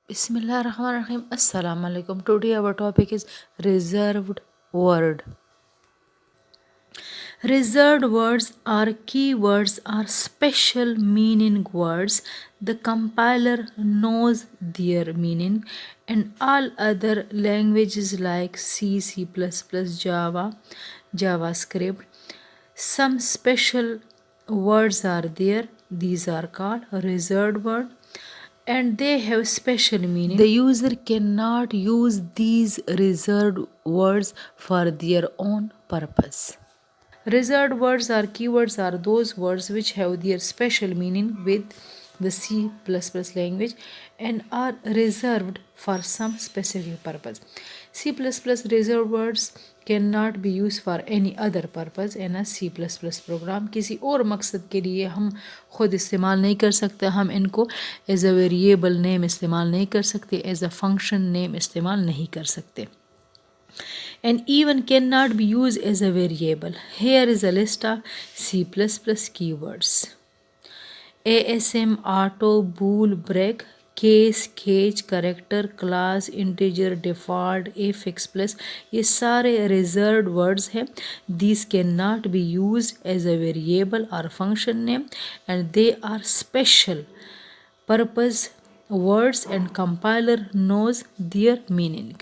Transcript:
Bismillahirrahmanirrahim. Assalamu alaikum. Today our topic is reserved word. Reserved words are keywords or special meaning words. The compiler knows their meaning, and all other languages like C, C++, Java, JavaScript. Some special words are there. These are called reserved word and they have special meaning. The user cannot use these reserved words for their own purpose. Reserved words or keywords are those words which have their special meaning with the C++ language and are reserved for some specific purpose. C++ reserved words cannot be used for any other purpose in a C++ program किसी और मकसद के लिए हम खुद इस्तेमाल नहीं कर सकते हम इनको एज अ वेरिएबल नेम इस्तेमाल नहीं कर सकते एज अ फंक्शन नेम इस्तेमाल नहीं कर सकते and even cannot be used as a variable. Here is a list of C++ keywords. ASM, auto, bool, break, case, cage, character, class, integer, default, affix plus ये सारे reserved words हैं. These cannot be used as a variable or function name and they are special purpose words and compiler knows their meaning.